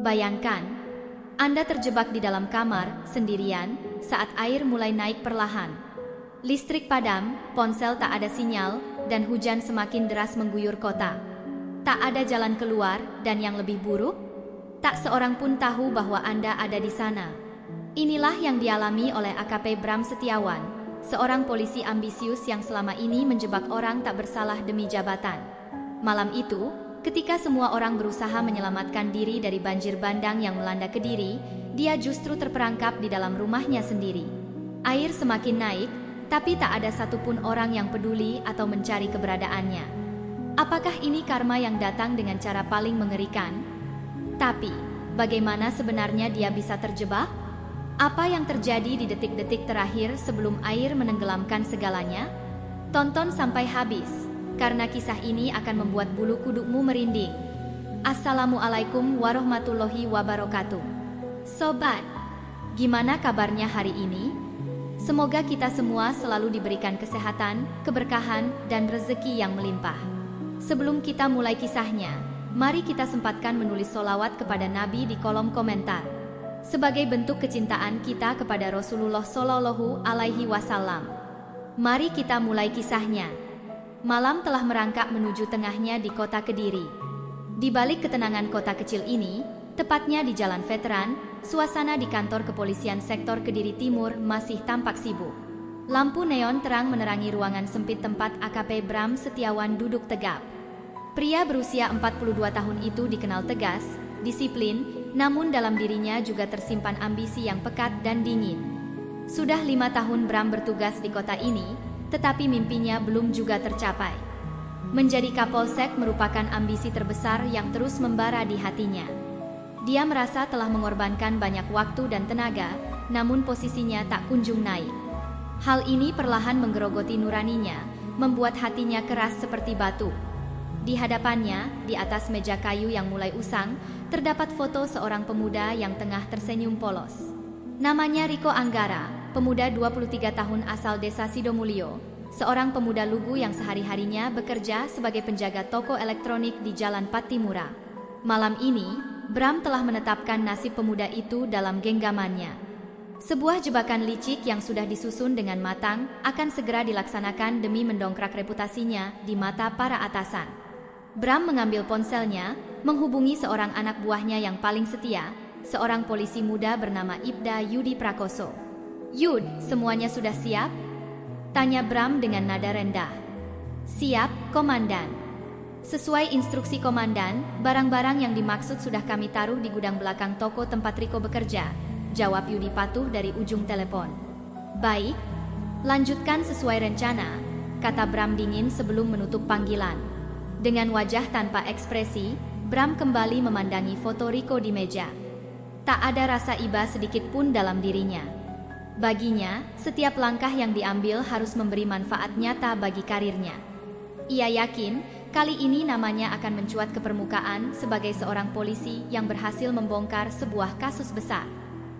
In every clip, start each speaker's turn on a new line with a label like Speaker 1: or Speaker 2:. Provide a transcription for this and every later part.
Speaker 1: Bayangkan, Anda terjebak di dalam kamar, sendirian, saat air mulai naik perlahan. Listrik padam, ponsel tak ada sinyal, dan hujan semakin deras mengguyur kota. Tak ada jalan keluar, dan yang lebih buruk, tak seorang pun tahu bahwa Anda ada di sana. Inilah yang dialami oleh AKP Bram Setiawan, seorang polisi ambisius yang selama ini menjebak orang tak bersalah demi jabatan. Malam itu, ketika semua orang berusaha menyelamatkan diri dari banjir bandang yang melanda Kediri, dia justru terperangkap di dalam rumahnya sendiri. Air semakin naik, tapi tak ada satupun orang yang peduli atau mencari keberadaannya. Apakah ini karma yang datang dengan cara paling mengerikan? Tapi, bagaimana sebenarnya dia bisa terjebak? Apa yang terjadi di detik-detik terakhir sebelum air menenggelamkan segalanya? Tonton sampai habis, karena kisah ini akan membuat bulu kudukmu merinding. Assalamualaikum warahmatullahi wabarakatuh. Sobat, gimana kabarnya hari ini? Semoga kita semua selalu diberikan kesehatan, keberkahan, dan rezeki yang melimpah. Sebelum kita mulai kisahnya, mari kita sempatkan menulis sholawat kepada Nabi di kolom komentar. Sebagai bentuk kecintaan kita kepada Rasulullah Shallallahu Alaihi Wasallam. Mari kita mulai kisahnya. Malam telah merangkak menuju tengahnya di kota Kediri. Di balik ketenangan kota kecil ini, tepatnya di Jalan Veteran, suasana di kantor kepolisian sektor Kediri Timur masih tampak sibuk. Lampu neon terang menerangi ruangan sempit tempat AKP Bram Setiawan duduk tegap. Pria berusia 42 tahun itu dikenal tegas, disiplin, namun dalam dirinya juga tersimpan ambisi yang pekat dan dingin. Sudah 5 tahun Bram bertugas di kota ini, tetapi mimpinya belum juga tercapai. Menjadi Kapolsek merupakan ambisi terbesar yang terus membara di hatinya. Dia merasa telah mengorbankan banyak waktu dan tenaga, namun posisinya tak kunjung naik. Hal ini perlahan menggerogoti nuraninya, membuat hatinya keras seperti batu. Di hadapannya, di atas meja kayu yang mulai usang, terdapat foto seorang pemuda yang tengah tersenyum polos. Namanya Riko Anggara, pemuda 23 tahun asal desa Sidomulyo, seorang pemuda lugu yang sehari-harinya bekerja sebagai penjaga toko elektronik di Jalan Patimura. Malam ini, Bram telah menetapkan nasib pemuda itu dalam genggamannya. Sebuah jebakan licik yang sudah disusun dengan matang akan segera dilaksanakan demi mendongkrak reputasinya di mata para atasan. Bram mengambil ponselnya, menghubungi seorang anak buahnya yang paling setia, seorang polisi muda bernama Ibda Yudi Prakoso. "Yud, semuanya sudah siap?" tanya Bram dengan nada rendah. "Siap, Komandan." Sesuai instruksi komandan, barang-barang yang dimaksud sudah kami taruh di gudang belakang toko tempat Riko bekerja, jawab Yudi patuh dari ujung telepon. "Baik, lanjutkan sesuai rencana," kata Bram dingin sebelum menutup panggilan. Dengan wajah tanpa ekspresi, Bram kembali memandangi foto Riko di meja. Tak ada rasa iba sedikit pun dalam dirinya. Baginya, setiap langkah yang diambil harus memberi manfaat nyata bagi karirnya. Ia yakin, kali ini namanya akan mencuat ke permukaan sebagai seorang polisi yang berhasil membongkar sebuah kasus besar.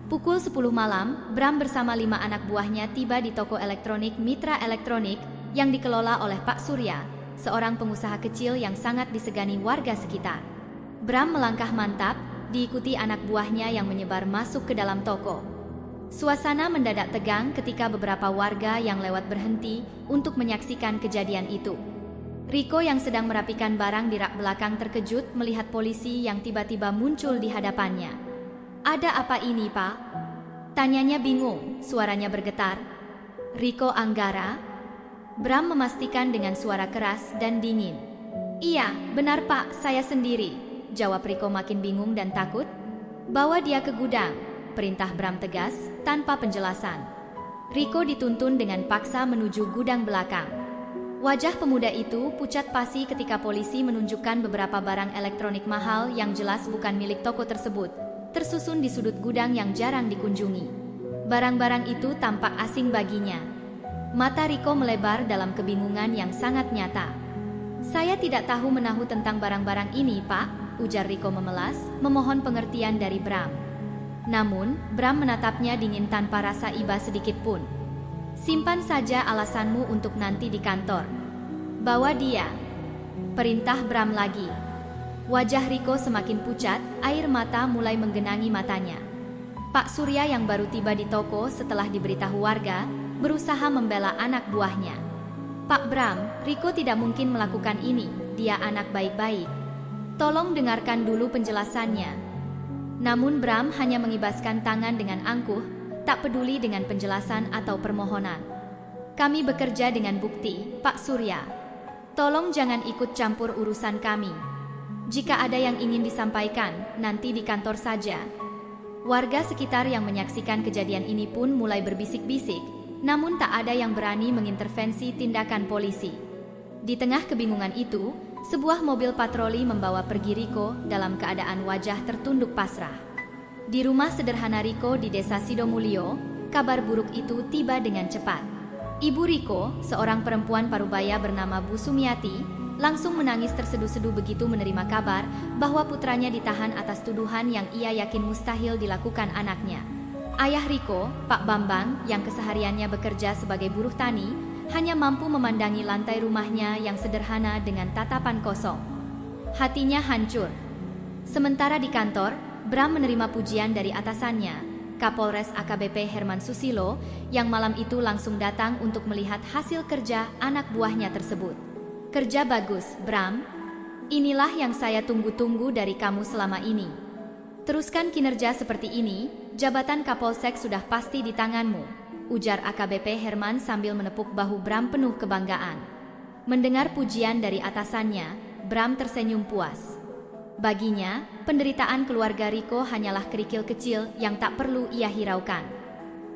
Speaker 1: Pukul 10 malam, Bram bersama 5 anak buahnya tiba di toko elektronik Mitra Elektronik yang dikelola oleh Pak Surya, seorang pengusaha kecil yang sangat disegani warga sekitar. Bram melangkah mantap, diikuti anak buahnya yang menyebar masuk ke dalam toko. Suasana mendadak tegang ketika beberapa warga yang lewat berhenti untuk menyaksikan kejadian itu. Riko yang sedang merapikan barang di rak belakang terkejut melihat polisi yang tiba-tiba muncul di hadapannya. "Ada apa ini, Pak?" tanyanya bingung, suaranya bergetar. "Riko Anggara?" Bram memastikan dengan suara keras dan dingin. "Iya, benar Pak, saya sendiri," jawab Riko makin bingung dan takut. "Bawa dia ke gudang," perintah Bram tegas, tanpa penjelasan. Riko dituntun dengan paksa menuju gudang belakang. Wajah pemuda itu pucat pasi ketika polisi menunjukkan beberapa barang elektronik mahal yang jelas bukan milik toko tersebut, tersusun di sudut gudang yang jarang dikunjungi. Barang-barang itu tampak asing baginya. Mata Riko melebar dalam kebingungan yang sangat nyata. "Saya tidak tahu menahu tentang barang-barang ini, Pak," ujar Riko memelas, memohon pengertian dari Bram. Namun, Bram menatapnya dingin tanpa rasa iba sedikit pun. "Simpan saja alasanmu untuk nanti di kantor. Bawa dia," perintah Bram lagi. Wajah Riko semakin pucat, air mata mulai menggenangi matanya. Pak Surya yang baru tiba di toko setelah diberitahu warga, berusaha membela anak buahnya. Pak Bram, Riko tidak mungkin melakukan ini, dia anak baik-baik. Tolong dengarkan dulu penjelasannya. Namun Bram hanya mengibaskan tangan dengan angkuh, tak peduli dengan penjelasan atau permohonan. Kami bekerja dengan bukti, Pak Surya. Tolong jangan ikut campur urusan kami. Jika ada yang ingin disampaikan, nanti di kantor saja. Warga sekitar yang menyaksikan kejadian ini pun mulai berbisik-bisik, namun tak ada yang berani mengintervensi tindakan polisi. Di tengah kebingungan itu, sebuah mobil patroli membawa pergi Riko dalam keadaan wajah tertunduk pasrah. Di rumah sederhana Riko di desa Sidomulyo, kabar buruk itu tiba dengan cepat. Ibu Riko, seorang perempuan parubaya bernama Bu Sumiati, langsung menangis terseduh-seduh begitu menerima kabar bahwa putranya ditahan atas tuduhan yang ia yakin mustahil dilakukan anaknya. Ayah Riko, Pak Bambang, yang kesehariannya bekerja sebagai buruh tani, hanya mampu memandangi lantai rumahnya yang sederhana dengan tatapan kosong. Hatinya hancur. Sementara di kantor, Bram menerima pujian dari atasannya, Kapolres AKBP Herman Susilo, yang malam itu langsung datang untuk melihat hasil kerja anak buahnya tersebut. Kerja bagus, Bram. Inilah yang saya tunggu-tunggu dari kamu selama ini. Teruskan kinerja seperti ini, jabatan Kapolsek sudah pasti di tanganmu, ujar AKBP Herman sambil menepuk bahu Bram penuh kebanggaan. Mendengar pujian dari atasannya, Bram tersenyum puas. Baginya, penderitaan keluarga Riko hanyalah kerikil kecil yang tak perlu ia hiraukan.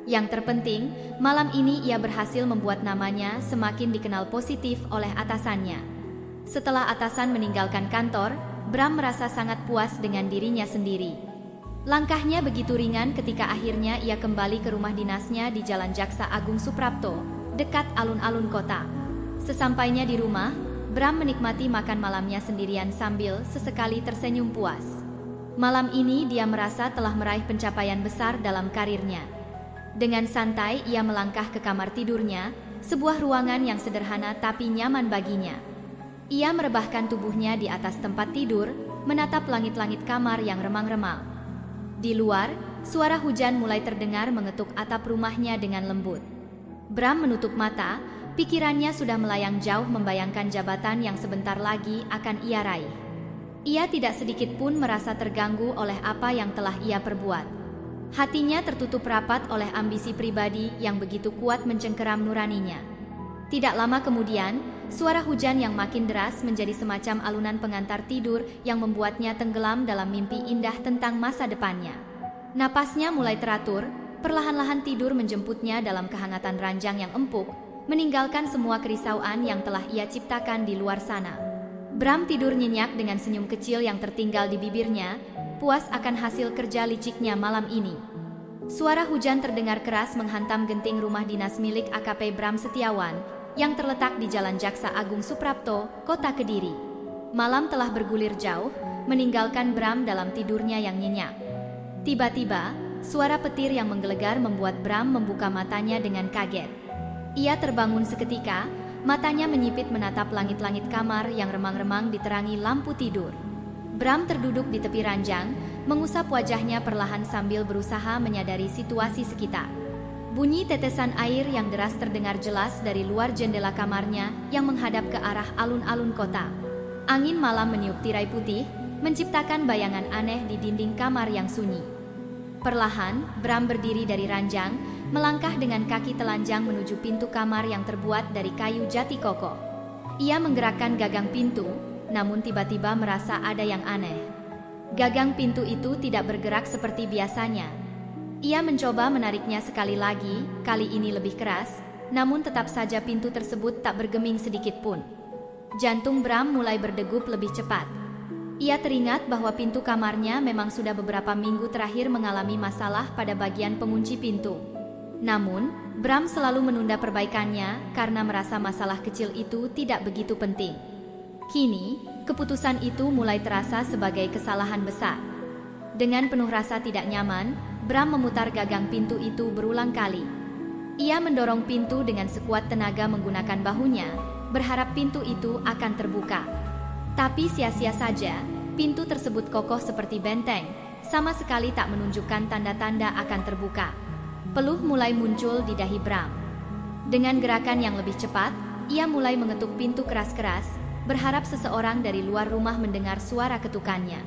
Speaker 1: Yang terpenting, malam ini ia berhasil membuat namanya semakin dikenal positif oleh atasannya. Setelah atasan meninggalkan kantor, Bram merasa sangat puas dengan dirinya sendiri. Langkahnya begitu ringan ketika akhirnya ia kembali ke rumah dinasnya di Jalan Jaksa Agung Suprapto, dekat alun-alun kota. Sesampainya di rumah, Bram menikmati makan malamnya sendirian sambil sesekali tersenyum puas. Malam ini dia merasa telah meraih pencapaian besar dalam karirnya. Dengan santai ia melangkah ke kamar tidurnya, sebuah ruangan yang sederhana tapi nyaman baginya. Ia merebahkan tubuhnya di atas tempat tidur, menatap langit-langit kamar yang remang-remang. Di luar, suara hujan mulai terdengar mengetuk atap rumahnya dengan lembut. Bram menutup mata, pikirannya sudah melayang jauh membayangkan jabatan yang sebentar lagi akan ia raih. Ia tidak sedikit pun merasa terganggu oleh apa yang telah ia perbuat. Hatinya tertutup rapat oleh ambisi pribadi yang begitu kuat mencengkeram nuraninya. Tidak lama kemudian, suara hujan yang makin deras menjadi semacam alunan pengantar tidur yang membuatnya tenggelam dalam mimpi indah tentang masa depannya. Napasnya mulai teratur, perlahan-lahan tidur menjemputnya dalam kehangatan ranjang yang empuk, meninggalkan semua kerisauan yang telah ia ciptakan di luar sana. Bram tidur nyenyak dengan senyum kecil yang tertinggal di bibirnya, puas akan hasil kerja liciknya malam ini. Suara hujan terdengar keras menghantam genting rumah dinas milik AKP Bram Setiawan yang terletak di Jalan Jaksa Agung Suprapto, Kota Kediri. Malam telah bergulir jauh, meninggalkan Bram dalam tidurnya yang nyenyak. Tiba-tiba, suara petir yang menggelegar membuat Bram membuka matanya dengan kaget. Ia terbangun seketika, matanya menyipit menatap langit-langit kamar yang remang-remang diterangi lampu tidur. Bram terduduk di tepi ranjang, mengusap wajahnya perlahan sambil berusaha menyadari situasi sekitar. Bunyi tetesan air yang deras terdengar jelas dari luar jendela kamarnya yang menghadap ke arah alun-alun kota. Angin malam meniup tirai putih, menciptakan bayangan aneh di dinding kamar yang sunyi. Perlahan, Bram berdiri dari ranjang, melangkah dengan kaki telanjang menuju pintu kamar yang terbuat dari kayu jati kokoh. Ia menggerakkan gagang pintu, namun tiba-tiba merasa ada yang aneh. Gagang pintu itu tidak bergerak seperti biasanya. Ia mencoba menariknya sekali lagi, kali ini lebih keras, namun tetap saja pintu tersebut tak bergeming sedikit pun. Jantung Bram mulai berdegup lebih cepat. Ia teringat bahwa pintu kamarnya memang sudah beberapa minggu terakhir mengalami masalah pada bagian pengunci pintu. Namun, Bram selalu menunda perbaikannya karena merasa masalah kecil itu tidak begitu penting. Kini, keputusan itu mulai terasa sebagai kesalahan besar. Dengan penuh rasa tidak nyaman, Bram memutar gagang pintu itu berulang kali. Ia mendorong pintu dengan sekuat tenaga menggunakan bahunya, berharap pintu itu akan terbuka. Tapi sia-sia saja, Pintu tersebut kokoh seperti benteng, sama sekali tak menunjukkan tanda-tanda akan terbuka. Peluh mulai muncul di dahi Bram. Dengan gerakan yang lebih cepat, ia mulai mengetuk pintu keras-keras, berharap seseorang dari luar rumah mendengar suara ketukannya.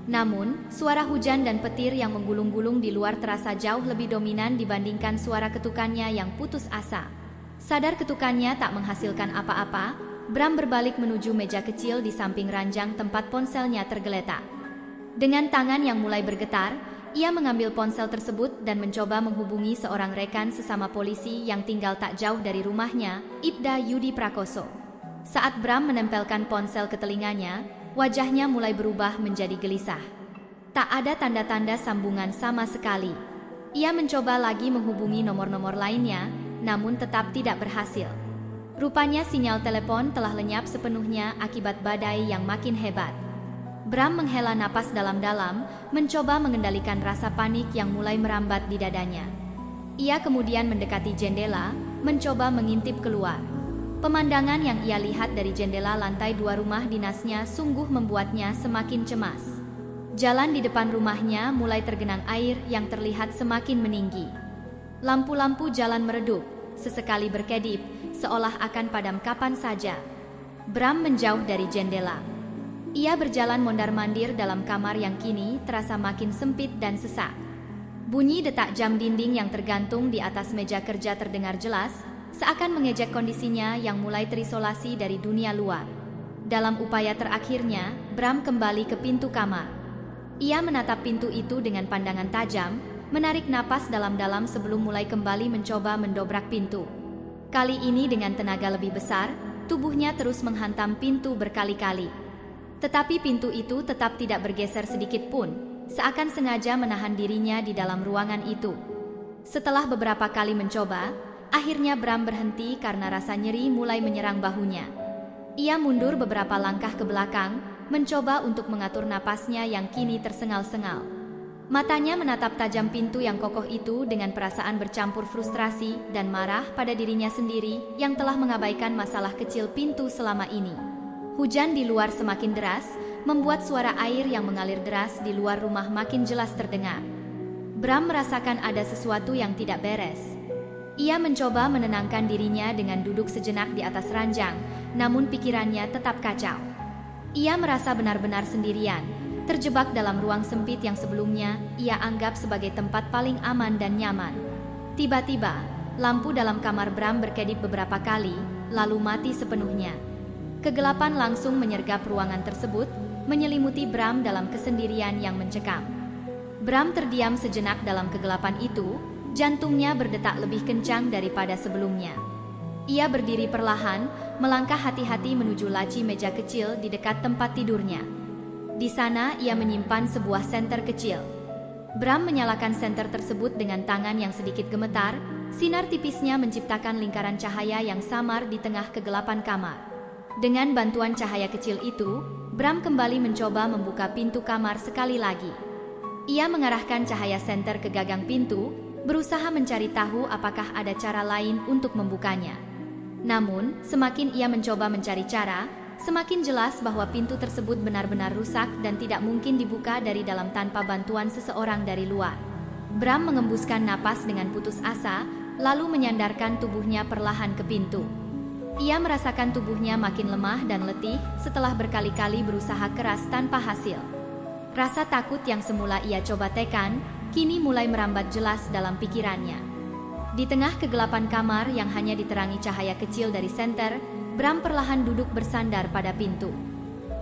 Speaker 1: Namun, suara hujan dan petir yang menggulung-gulung di luar terasa jauh lebih dominan dibandingkan suara ketukannya yang putus asa. Sadar ketukannya tak menghasilkan apa-apa, Bram berbalik menuju meja kecil di samping ranjang tempat ponselnya tergeletak. Dengan tangan yang mulai bergetar, ia mengambil ponsel tersebut dan mencoba menghubungi seorang rekan sesama polisi yang tinggal tak jauh dari rumahnya, Ibda Yudi Prakoso. Saat Bram menempelkan ponsel ke telinganya, wajahnya mulai berubah menjadi gelisah. Tak ada tanda-tanda sambungan sama sekali. Ia mencoba lagi menghubungi nomor-nomor lainnya, namun tetap tidak berhasil. Rupanya sinyal telepon telah lenyap sepenuhnya akibat badai yang makin hebat. Bram menghela napas dalam-dalam, mencoba mengendalikan rasa panik yang mulai merambat di dadanya. Ia kemudian mendekati jendela, mencoba mengintip keluar. Pemandangan yang ia lihat dari jendela lantai 2 rumah dinasnya sungguh membuatnya semakin cemas. Jalan di depan rumahnya mulai tergenang air yang terlihat semakin meninggi. Lampu-lampu jalan meredup, sesekali berkedip, seolah akan padam kapan saja. Bram menjauh dari jendela. Ia berjalan mondar-mandir dalam kamar yang kini terasa makin sempit dan sesak. Bunyi detak jam dinding yang tergantung di atas meja kerja terdengar jelas, seakan mengejek kondisinya yang mulai terisolasi dari dunia luar. Dalam upaya terakhirnya, Bram kembali ke pintu kamar. Ia menatap pintu itu dengan pandangan tajam, menarik napas dalam-dalam sebelum mulai kembali mencoba mendobrak pintu. Kali ini dengan tenaga lebih besar, tubuhnya terus menghantam pintu berkali-kali. Tetapi pintu itu tetap tidak bergeser sedikit pun, seakan sengaja menahan dirinya di dalam ruangan itu. Setelah beberapa kali mencoba, akhirnya Bram berhenti karena rasa nyeri mulai menyerang bahunya. Ia mundur beberapa langkah ke belakang, mencoba untuk mengatur napasnya yang kini tersengal-sengal. Matanya menatap tajam pintu yang kokoh itu dengan perasaan bercampur frustrasi dan marah pada dirinya sendiri yang telah mengabaikan masalah kecil pintu selama ini. Hujan di luar semakin deras, membuat suara air yang mengalir deras di luar rumah makin jelas terdengar. Bram merasakan ada sesuatu yang tidak beres. Ia mencoba menenangkan dirinya dengan duduk sejenak di atas ranjang, namun pikirannya tetap kacau. Ia merasa benar-benar sendirian, terjebak dalam ruang sempit yang sebelumnya ia anggap sebagai tempat paling aman dan nyaman. Tiba-tiba, lampu dalam kamar Bram berkedip beberapa kali, lalu mati sepenuhnya. Kegelapan langsung menyergap ruangan tersebut, menyelimuti Bram dalam kesendirian yang mencekam. Bram terdiam sejenak dalam kegelapan itu, jantungnya berdetak lebih kencang daripada sebelumnya. Ia berdiri perlahan, melangkah hati-hati menuju laci meja kecil di dekat tempat tidurnya. Di sana ia menyimpan sebuah senter kecil. Bram menyalakan senter tersebut dengan tangan yang sedikit gemetar, sinar tipisnya menciptakan lingkaran cahaya yang samar di tengah kegelapan kamar. Dengan bantuan cahaya kecil itu, Bram kembali mencoba membuka pintu kamar sekali lagi. Ia mengarahkan cahaya senter ke gagang pintu, berusaha mencari tahu apakah ada cara lain untuk membukanya. Namun, semakin ia mencoba mencari cara, semakin jelas bahwa pintu tersebut benar-benar rusak dan tidak mungkin dibuka dari dalam tanpa bantuan seseorang dari luar. Bram mengembuskan napas dengan putus asa, lalu menyandarkan tubuhnya perlahan ke pintu. Ia merasakan tubuhnya makin lemah dan letih setelah berkali-kali berusaha keras tanpa hasil. Rasa takut yang semula ia coba tekan, kini mulai merambat jelas dalam pikirannya. Di tengah kegelapan kamar yang hanya diterangi cahaya kecil dari senter, Bram perlahan duduk bersandar pada pintu.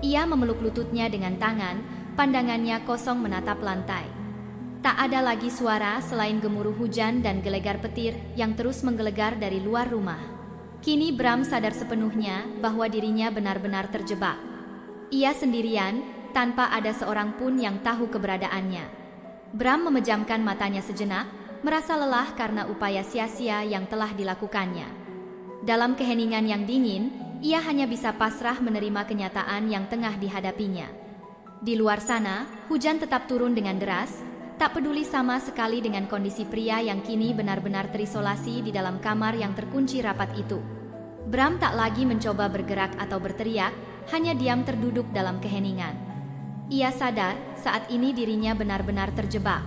Speaker 1: Ia memeluk lututnya dengan tangan, pandangannya kosong menatap lantai. Tak ada lagi suara selain gemuruh hujan dan gelegar petir yang terus menggelegar dari luar rumah. Kini Bram sadar sepenuhnya bahwa dirinya benar-benar terjebak. Ia sendirian, tanpa ada seorang pun yang tahu keberadaannya. Bram memejamkan matanya sejenak, merasa lelah karena upaya sia-sia yang telah dilakukannya. Dalam keheningan yang dingin, ia hanya bisa pasrah menerima kenyataan yang tengah dihadapinya. Di luar sana, hujan tetap turun dengan deras, tak peduli sama sekali dengan kondisi pria yang kini benar-benar terisolasi di dalam kamar yang terkunci rapat itu. Bram tak lagi mencoba bergerak atau berteriak, hanya diam terduduk dalam keheningan. Ia sadar saat ini dirinya benar-benar terjebak.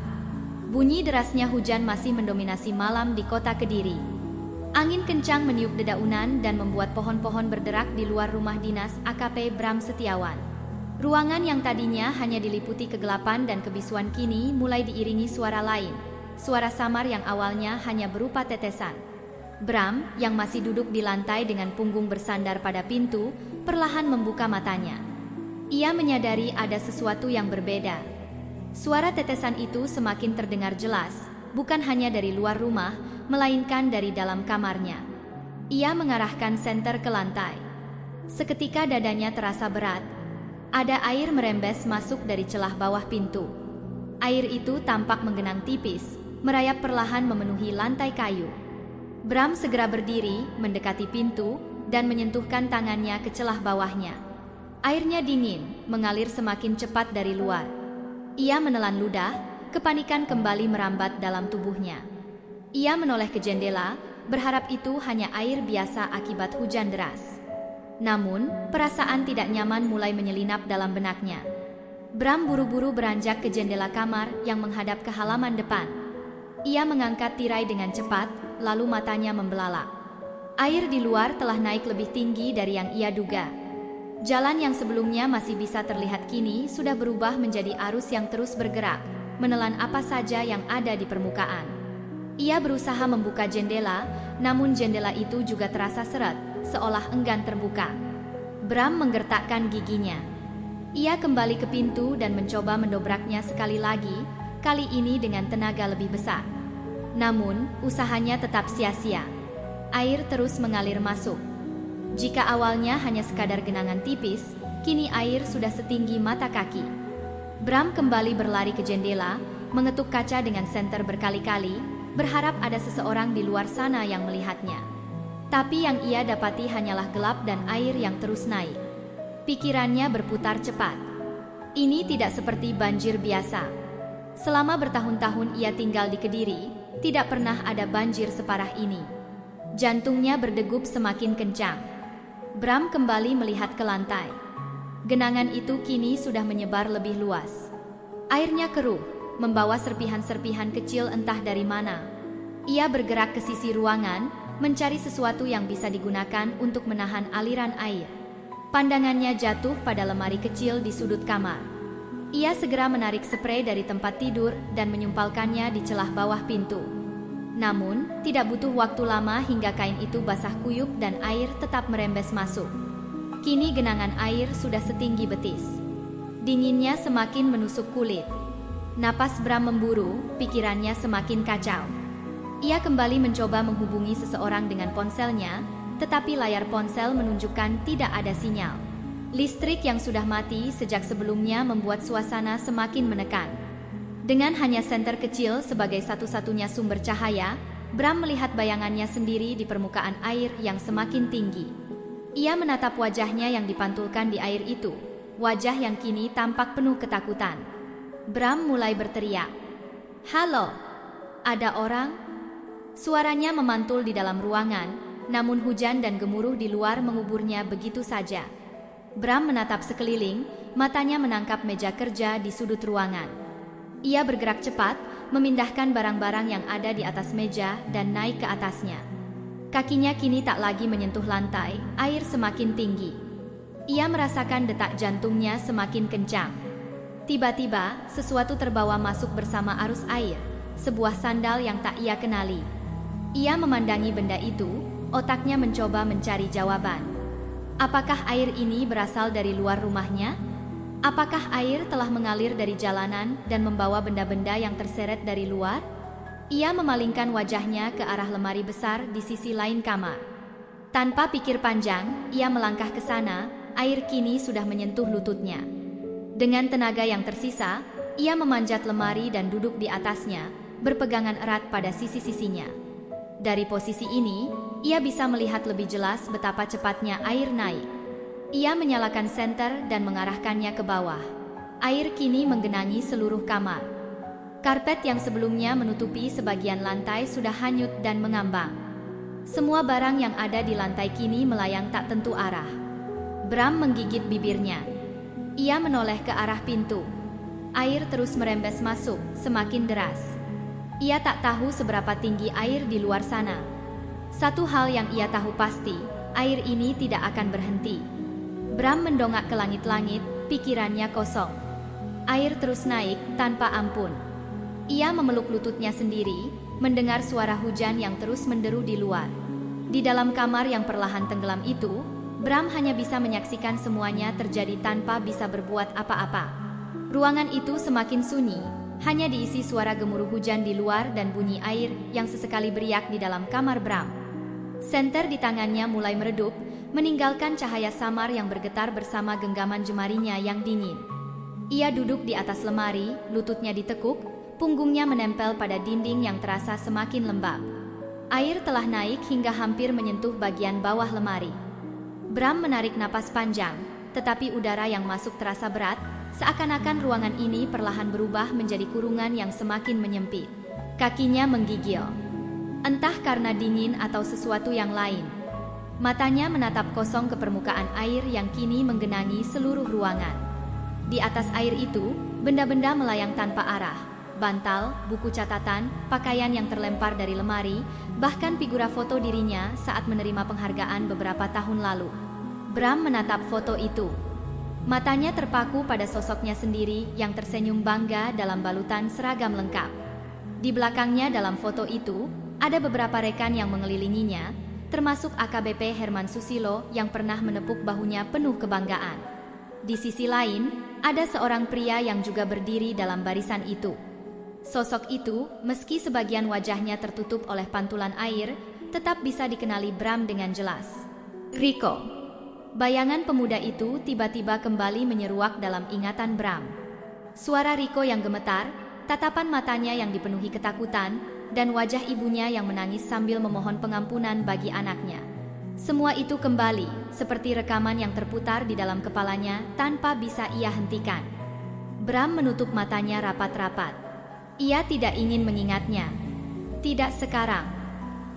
Speaker 1: Bunyi derasnya hujan masih mendominasi malam di kota Kediri. Angin kencang meniup dedaunan dan membuat pohon-pohon berderak di luar rumah dinas AKP Bram Setiawan. Ruangan yang tadinya hanya diliputi kegelapan dan kebisuan kini mulai diiringi suara lain. Suara samar yang awalnya hanya berupa tetesan. Bram, yang masih duduk di lantai dengan punggung bersandar pada pintu, perlahan membuka matanya. Ia menyadari ada sesuatu yang berbeda. Suara tetesan itu semakin terdengar jelas, bukan hanya dari luar rumah, melainkan dari dalam kamarnya. Ia mengarahkan senter ke lantai. Seketika dadanya terasa berat. Ada air merembes masuk dari celah bawah pintu. Air itu tampak menggenang tipis, merayap perlahan memenuhi lantai kayu. Bram segera berdiri, mendekati pintu, dan menyentuhkan tangannya ke celah bawahnya. Airnya dingin, mengalir semakin cepat dari luar. Ia menelan ludah, kepanikan kembali merambat dalam tubuhnya. Ia menoleh ke jendela, berharap itu hanya air biasa akibat hujan deras. Namun, perasaan tidak nyaman mulai menyelinap dalam benaknya. Bram buru-buru beranjak ke jendela kamar yang menghadap ke halaman depan. Ia mengangkat tirai dengan cepat, lalu matanya membelalak. Air di luar telah naik lebih tinggi dari yang ia duga. Jalan yang sebelumnya masih bisa terlihat kini sudah berubah menjadi arus yang terus bergerak, menelan apa saja yang ada di permukaan. Ia berusaha membuka jendela, namun jendela itu juga terasa seret, seolah enggan terbuka. Bram menggertakkan giginya. Ia kembali ke pintu dan mencoba mendobraknya sekali lagi, kali ini dengan tenaga lebih besar. Namun, usahanya tetap sia-sia. Air terus mengalir masuk. Jika awalnya hanya sekadar genangan tipis, kini air sudah setinggi mata kaki. Bram kembali berlari ke jendela, mengetuk kaca dengan senter berkali-kali, berharap ada seseorang di luar sana yang melihatnya. Tapi yang ia dapati hanyalah gelap dan air yang terus naik. Pikirannya berputar cepat. Ini tidak seperti banjir biasa. Selama bertahun-tahun ia tinggal di Kediri, tidak pernah ada banjir separah ini. Jantungnya berdegup semakin kencang. Bram kembali melihat ke lantai. Genangan itu kini sudah menyebar lebih luas. Airnya keruh, membawa serpihan-serpihan kecil entah dari mana. Ia bergerak ke sisi ruangan, mencari sesuatu yang bisa digunakan untuk menahan aliran air. Pandangannya jatuh pada lemari kecil di sudut kamar. Ia segera menarik sprei dari tempat tidur dan menyumpalkannya di celah bawah pintu. Namun, tidak butuh waktu lama hingga kain itu basah kuyup dan air tetap merembes masuk. Kini genangan air sudah setinggi betis. Dinginnya semakin menusuk kulit. Napas Bram memburu, pikirannya semakin kacau. Ia kembali mencoba menghubungi seseorang dengan ponselnya, tetapi layar ponsel menunjukkan tidak ada sinyal. Listrik yang sudah mati sejak sebelumnya membuat suasana semakin menekan. Dengan hanya senter kecil sebagai satu-satunya sumber cahaya, Bram melihat bayangannya sendiri di permukaan air yang semakin tinggi. Ia menatap wajahnya yang dipantulkan di air itu, wajah yang kini tampak penuh ketakutan. Bram mulai berteriak, "Halo, ada orang?" Suaranya memantul di dalam ruangan, namun hujan dan gemuruh di luar menguburnya begitu saja. Bram menatap sekeliling, matanya menangkap meja kerja di sudut ruangan. Ia bergerak cepat, memindahkan barang-barang yang ada di atas meja dan naik ke atasnya. Kakinya kini tak lagi menyentuh lantai, air semakin tinggi. Ia merasakan detak jantungnya semakin kencang. Tiba-tiba, sesuatu terbawa masuk bersama arus air, sebuah sandal yang tak ia kenali. Ia memandangi benda itu, otaknya mencoba mencari jawaban. Apakah air ini berasal dari luar rumahnya? Apakah air telah mengalir dari jalanan dan membawa benda-benda yang terseret dari luar? Ia memalingkan wajahnya ke arah lemari besar di sisi lain kamar. Tanpa pikir panjang, ia melangkah ke sana, air kini sudah menyentuh lututnya. Dengan tenaga yang tersisa, ia memanjat lemari dan duduk di atasnya, berpegangan erat pada sisi-sisinya. Dari posisi ini, ia bisa melihat lebih jelas betapa cepatnya air naik. Ia menyalakan senter dan mengarahkannya ke bawah. Air kini menggenangi seluruh kamar. Karpet yang sebelumnya menutupi sebagian lantai sudah hanyut dan mengambang. Semua barang yang ada di lantai kini melayang tak tentu arah. Bram menggigit bibirnya. Ia menoleh ke arah pintu. Air terus merembes masuk, semakin deras. Ia tak tahu seberapa tinggi air di luar sana. Satu hal yang ia tahu pasti, air ini tidak akan berhenti. Bram mendongak ke langit-langit, pikirannya kosong. Air terus naik tanpa ampun. Ia memeluk lututnya sendiri, mendengar suara hujan yang terus menderu di luar. Di dalam kamar yang perlahan tenggelam itu, Bram hanya bisa menyaksikan semuanya terjadi tanpa bisa berbuat apa-apa. Ruangan itu semakin sunyi, hanya diisi suara gemuruh hujan di luar dan bunyi air yang sesekali beriak di dalam kamar Bram. Senter di tangannya mulai meredup, meninggalkan cahaya samar yang bergetar bersama genggaman jemarinya yang dingin. Ia duduk di atas lemari, lututnya ditekuk, punggungnya menempel pada dinding yang terasa semakin lembab. Air telah naik hingga hampir menyentuh bagian bawah lemari. Bram menarik napas panjang, tetapi udara yang masuk terasa berat, seakan-akan ruangan ini perlahan berubah menjadi kurungan yang semakin menyempit. Kakinya menggigil. Entah karena dingin atau sesuatu yang lain. Matanya menatap kosong ke permukaan air yang kini menggenangi seluruh ruangan. Di atas air itu, benda-benda melayang tanpa arah. Bantal, buku catatan, pakaian yang terlempar dari lemari, bahkan figura foto dirinya saat menerima penghargaan beberapa tahun lalu. Bram menatap foto itu. Matanya terpaku pada sosoknya sendiri yang tersenyum bangga dalam balutan seragam lengkap. Di belakangnya dalam foto itu, ada beberapa rekan yang mengelilinginya, termasuk AKBP Herman Susilo yang pernah menepuk bahunya penuh kebanggaan. Di sisi lain, ada seorang pria yang juga berdiri dalam barisan itu. Sosok itu, meski sebagian wajahnya tertutup oleh pantulan air, tetap bisa dikenali Bram dengan jelas. Rico. Bayangan pemuda itu tiba-tiba kembali menyeruak dalam ingatan Bram. Suara Rico yang gemetar, tatapan matanya yang dipenuhi ketakutan, dan wajah ibunya yang menangis sambil memohon pengampunan bagi anaknya. Semua itu kembali, seperti rekaman yang terputar di dalam kepalanya tanpa bisa ia hentikan. Bram menutup matanya rapat-rapat. Ia tidak ingin mengingatnya. Tidak sekarang.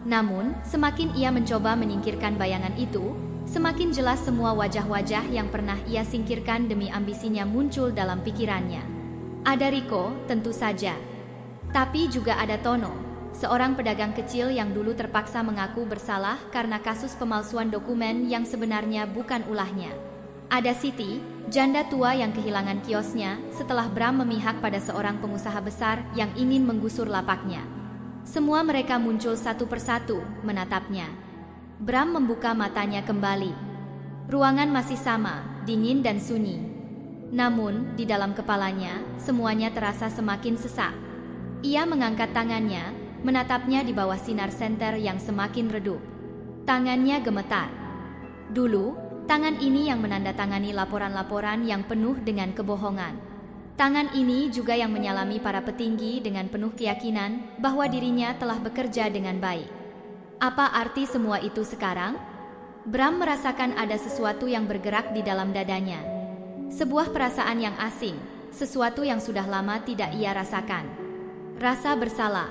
Speaker 1: Namun, semakin ia mencoba menyingkirkan bayangan itu, semakin jelas semua wajah-wajah yang pernah ia singkirkan demi ambisinya muncul dalam pikirannya. Ada Rico, tentu saja. Tapi juga ada Tono, seorang pedagang kecil yang dulu terpaksa mengaku bersalah karena kasus pemalsuan dokumen yang sebenarnya bukan ulahnya. Ada Siti, janda tua yang kehilangan kiosnya setelah Bram memihak pada seorang pengusaha besar yang ingin menggusur lapaknya. Semua mereka muncul satu persatu, menatapnya. Bram membuka matanya kembali. Ruangan masih sama, dingin dan sunyi. Namun, di dalam kepalanya, semuanya terasa semakin sesak. Ia mengangkat tangannya, menatapnya di bawah sinar senter yang semakin redup. Tangannya gemetar. Dulu, tangan ini yang menandatangani laporan-laporan yang penuh dengan kebohongan. Tangan ini juga yang menyalami para petinggi dengan penuh keyakinan bahwa dirinya telah bekerja dengan baik. Apa arti semua itu sekarang? Bram merasakan ada sesuatu yang bergerak di dalam dadanya. Sebuah perasaan yang asing, sesuatu yang sudah lama tidak ia rasakan. Rasa bersalah.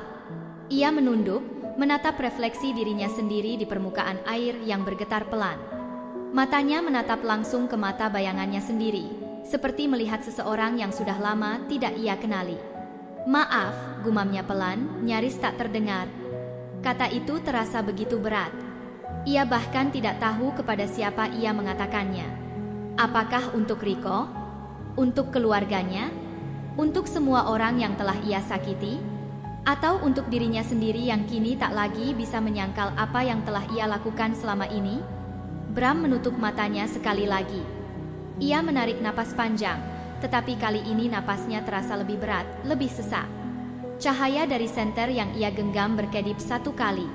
Speaker 1: Ia menunduk, menatap refleksi dirinya sendiri di permukaan air yang bergetar pelan. Matanya menatap langsung ke mata bayangannya sendiri, seperti melihat seseorang yang sudah lama tidak ia kenali. "Maaf," gumamnya pelan, nyaris tak terdengar. Kata itu terasa begitu berat. Ia bahkan tidak tahu kepada siapa ia mengatakannya. Apakah untuk Rico? Untuk keluarganya? Untuk semua orang yang telah ia sakiti? Atau untuk dirinya sendiri yang kini tak lagi bisa menyangkal apa yang telah ia lakukan selama ini? Bram menutup matanya sekali lagi. Ia menarik napas panjang, tetapi kali ini napasnya terasa lebih berat, lebih sesak. Cahaya dari senter yang ia genggam berkedip satu kali.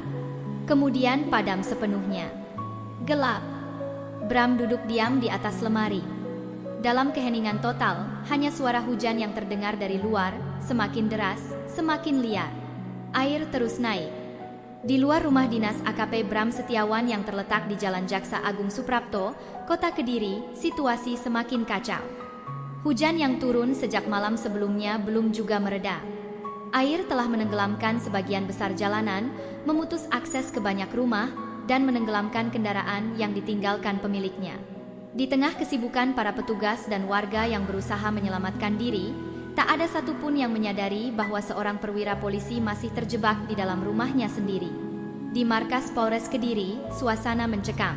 Speaker 1: Kemudian padam sepenuhnya. Gelap. Bram duduk diam di atas lemari. Dalam keheningan total, hanya suara hujan yang terdengar dari luar, semakin deras, semakin liar. Air terus naik. Di luar rumah dinas AKP Bram Setiawan yang terletak di Jalan Jaksa Agung Suprapto, Kota Kediri, situasi semakin kacau. Hujan yang turun sejak malam sebelumnya belum juga mereda. Air telah menenggelamkan sebagian besar jalanan, memutus akses ke banyak rumah, dan menenggelamkan kendaraan yang ditinggalkan pemiliknya. Di tengah kesibukan para petugas dan warga yang berusaha menyelamatkan diri, tak ada satupun yang menyadari bahwa seorang perwira polisi masih terjebak di dalam rumahnya sendiri. Di markas Polres Kediri, suasana mencekam.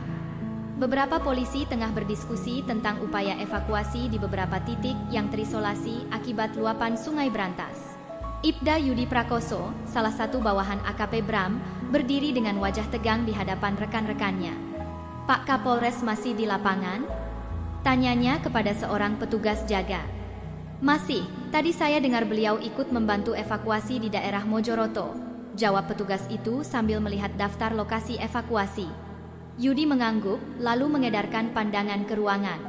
Speaker 1: Beberapa polisi tengah berdiskusi tentang upaya evakuasi di beberapa titik yang terisolasi akibat luapan Sungai Brantas. Ibda Yudi Prakoso, salah satu bawahan AKP Bram, berdiri dengan wajah tegang di hadapan rekan-rekannya. "Pak Kapolres masih di lapangan?" tanyanya kepada seorang petugas jaga. "Masih, tadi saya dengar beliau ikut membantu evakuasi di daerah Mojoroto," jawab petugas itu sambil melihat daftar lokasi evakuasi. Yudi mengangguk, lalu mengedarkan pandangan ke ruangan.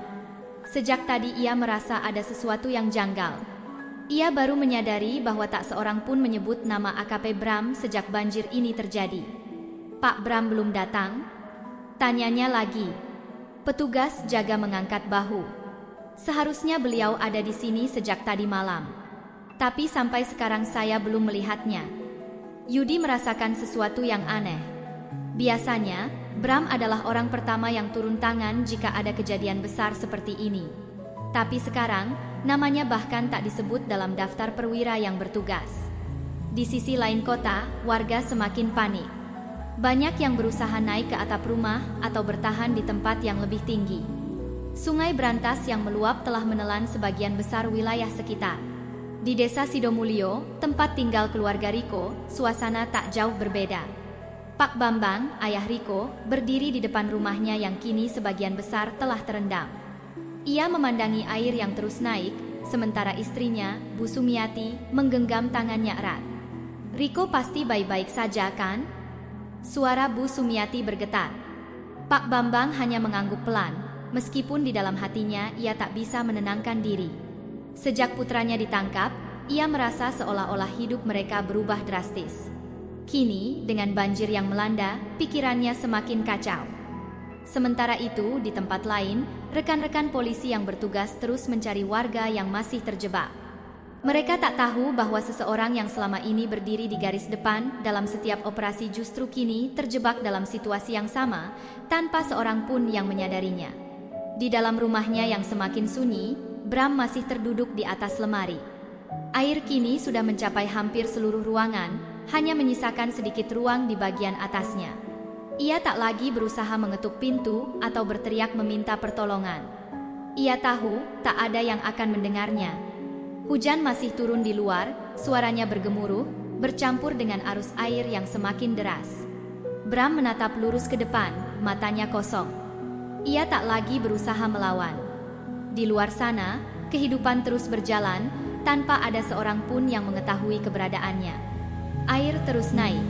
Speaker 1: Sejak tadi ia merasa ada sesuatu yang janggal. Ia baru menyadari bahwa tak seorang pun menyebut nama AKP Bram sejak banjir ini terjadi. "Pak Bram belum datang?" tanyanya lagi. Petugas jaga mengangkat bahu. "Seharusnya beliau ada di sini sejak tadi malam. Tapi sampai sekarang saya belum melihatnya." Yudi merasakan sesuatu yang aneh. Biasanya, Bram adalah orang pertama yang turun tangan jika ada kejadian besar seperti ini. Tapi sekarang, namanya bahkan tak disebut dalam daftar perwira yang bertugas. Di sisi lain kota, warga semakin panik. Banyak yang berusaha naik ke atap rumah atau bertahan di tempat yang lebih tinggi. Sungai Brantas yang meluap telah menelan sebagian besar wilayah sekitar. Di desa Sidomulyo, tempat tinggal keluarga Riko, suasana tak jauh berbeda. Pak Bambang, ayah Riko, berdiri di depan rumahnya yang kini sebagian besar telah terendam. Ia memandangi air yang terus naik, sementara istrinya, Bu Sumiati, menggenggam tangannya erat. "Riko pasti baik-baik saja, kan?" Suara Bu Sumiati bergetar. Pak Bambang hanya mengangguk pelan, meskipun di dalam hatinya ia tak bisa menenangkan diri. Sejak putranya ditangkap, ia merasa seolah-olah hidup mereka berubah drastis. Kini, dengan banjir yang melanda, pikirannya semakin kacau. Sementara itu, di tempat lain, rekan-rekan polisi yang bertugas terus mencari warga yang masih terjebak. Mereka tak tahu bahwa seseorang yang selama ini berdiri di garis depan dalam setiap operasi justru kini terjebak dalam situasi yang sama, tanpa seorang pun yang menyadarinya. Di dalam rumahnya yang semakin sunyi, Bram masih terduduk di atas lemari. Air kini sudah mencapai hampir seluruh ruangan, hanya menyisakan sedikit ruang di bagian atasnya. Ia tak lagi berusaha mengetuk pintu atau berteriak meminta pertolongan. Ia tahu tak ada yang akan mendengarnya. Hujan masih turun di luar, suaranya bergemuruh, bercampur dengan arus air yang semakin deras. Bram menatap lurus ke depan, matanya kosong. Ia tak lagi berusaha melawan. Di luar sana, kehidupan terus berjalan, tanpa ada seorang pun yang mengetahui keberadaannya. Air terus naik.